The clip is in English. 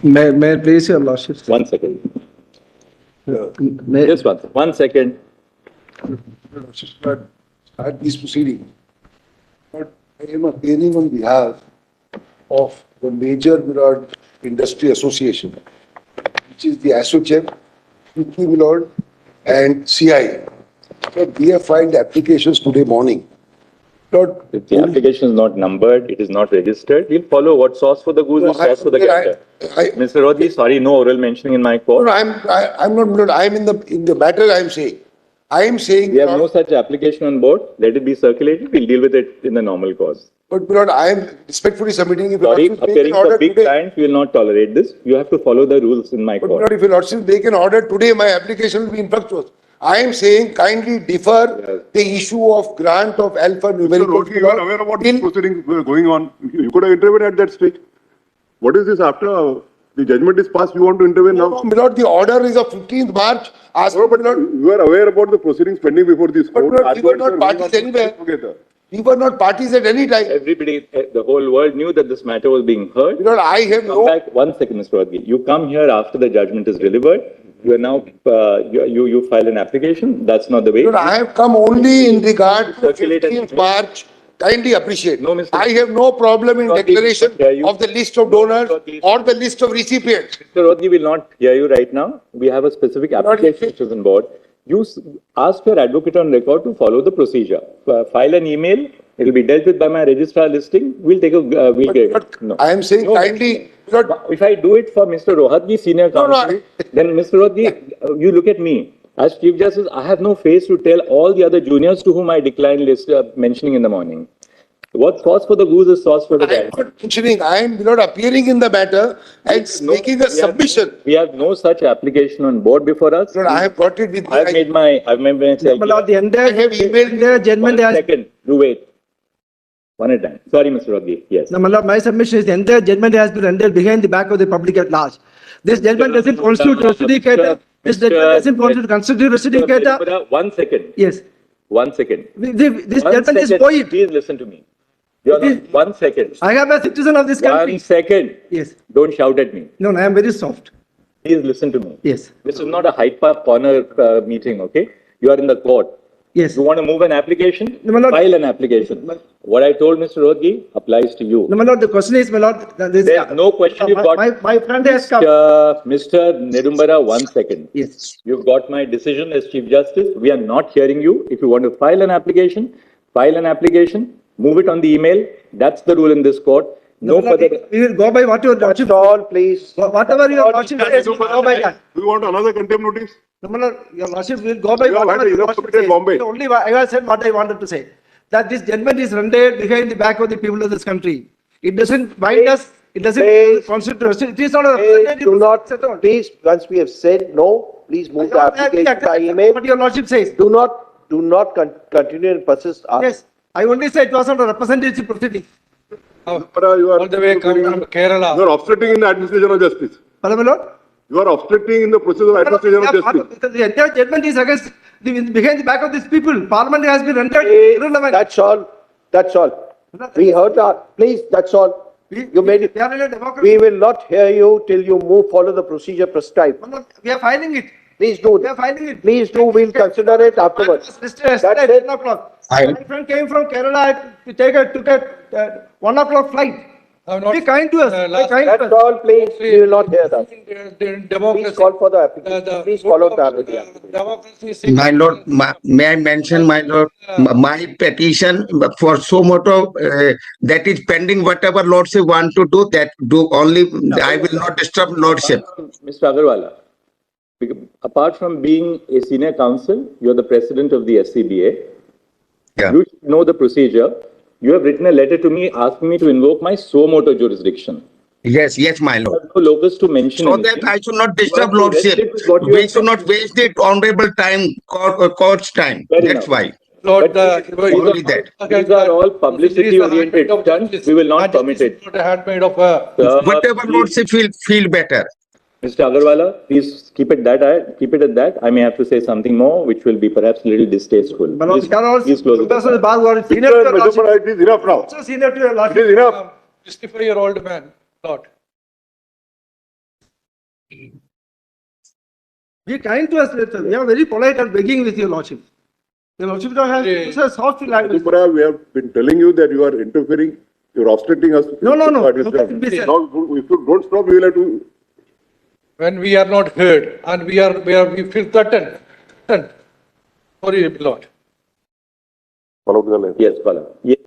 May I please your lordship? 1 second. May, Just 1 second. Start these proceedings. But I am appearing on behalf of the major Milord Industry Association, which is the ASSOCHAM, UK Milord, and CI. So we have filed applications today morning. Lord, If the application is not numbered, it is not registered, we'll follow what sauce for the goose No, is sauce for the gander. I- Mr. Rodhi, sorry, no oral mentioning in my court. No, I'm not Milord. I'm in the matter. I'm saying. I am saying. We have no such application on board. Let it be circulated. We'll deal with it in the normal course. But Milord, I am respectfully submitting. If Sorry, Lordship make appearing an order for big today, clients, we will not tolerate this. You have to follow the rules in my but court. Milord, if your Lordship make an order today, my application will be infructuous. I am saying kindly defer the issue of grant of alphanumeric. Mr. Rodhi, you are aware about the proceedings going on. You could have intervened at that stage. What is this after the judgment is passed? You want to intervene now? No, Milord, the order is of 15th March. Ask No, but Milord, you are aware about the proceedings pending before this But court. Milord, we were not parties anywhere. Together. We were not parties at any time. Everybody, the whole world knew that this matter was being heard. Milord, I have Come no. back 1 second, Mr. Rodhi. You come here after the judgment is delivered. You are now, you file an application. That's not the way. Milord, I have come only in regard to Circulate and- 15th March. Kindly appreciate. No, Mr. I have no problem in Rodhi, declaration hear you. of the list of donors Rodhi. or the list of recipients. Mr. Rodhi will not hear you right now. We have a specific application which is on board. You ask your advocate on record to follow the procedure. File an email. It will be dealt with by my registrar listing. We'll take a. We'll get. But No. I am saying No. kindly, Milord, If I do it for Mr. Rohatgi, senior No, no, counsel, then Mr. Rohatgi, you look at me. As Chief Justice, I have no face to tell all the other juniors to whom I declined list mentioning in the morning. What sauce for the goose is sauce for the I am gander. not mentioning, I am not appearing in the matter and making a submission. We have no such application on board before us. Milord, I have got it with me. I've made myself. my lord, the entire, I have emailed entire judgment One has. second, you wait. One at a time. Sorry, Mr. Rodhi. Yes. No, my lord, my submission is the entire judgment has been rendered behind the back of the public at large. This judgment doesn't constitute recidicator. This judgment doesn't constitute recidicator. Mr. 1 second. Yes. 1 second. This 1 judgment is second. void. Please listen to me. You're It is- not. 1 second. I am a citizen of this 1 country. second. Yes. Don't shout at me. No, I am very soft. Please listen to me. Yes. This is not a Hyde Park corner meeting, okay? You are in the court. Yes. You want to move an application? No, my lord. File an application. What I told Mr. Rodgi applies to you. No, my lord, the question is, my lord, There's no question you've got. My friend has come. Mr. Nedumbara, 1 second. Yes. You've got my decision as Chief Justice. We are not hearing you. If you want to file an application, move it on the email. That's the rule in this court. No my lord, further. we will go by what your lordship. all, please. Whatever your lordship says, we will go by that. Do you want another contempt notice? No, my lord, your lordship will go by You have whatever had your enough lordship submitted says. Bombay. Only I have said what I wanted to say. That this judgment is rendered behind the back of the people of this country. It doesn't bind us. It doesn't Please. constitute. It is not a Please representative. do not, at all. please, once we have said no, please move the I application by accept email. what your lordship says. Do not continue and persist. Yes, I only said it was not a representative proceeding. But you are All the way come from Kerala. You are obstructing in the administration of justice. Pardon, my lord? You are obstructing in the process of administration of justice. Because the entire judgment is against behind the back of these people. Parliament has been rendered Please, irrelevant. that's all, that's all. We heard that, please, that's all. You made it. We are in a democracy. We will not hear you till you follow the procedure prescribed. My lord, we are filing it. Please do. We are filing it. Please do, we'll consider it afterwards. Yesterday That's at it. 10 o'clock. My friend came from Kerala to took a 1 o'clock flight. Be kind to us. Be kind to That's us. all, please, we will not hear that. Democracy. Please call for the application, please follow the application. Democracy. My lord, may I mention, my lord, my petition for so moto that is pending. Whatever lordship want to do, that do only. I will not disturb lordship. Mr. Agarwala, apart from being a senior counsel, you're the president of the SCBA. Yeah. You should know the procedure. You have written a letter to me asking me to invoke my suo moto jurisdiction. Yes, yes, my lord. No locus to mention So anything. that I should not disturb You have to lordship. restrict with what you We have should not waste the honorable time, court's time. Fair That's enough. why. Lord, Only that. These are all publicity-oriented stunts. We will not permit it. Handmaid of Whatever lordship feel better. Mr. Agarwala, please keep it at that. I may have to say something more, which will be perhaps a little distasteful. My lord, Please, can also- please close it. Professor Bal was senior to your lordship. It is enough now. Also senior to your It lordship. is enough. 65-year-old man, Lord. Be kind to us, sir. We are very polite and begging with your lordship. Your lordship has a soft language. Tripura, we have been telling you that you are interfering, you're obstructing us. No. Now, It be said. if you don't stop, we will have to. when we are not heard and we feel threatened. Sorry, Lord. Follow the line. Yes, Bala. Yes.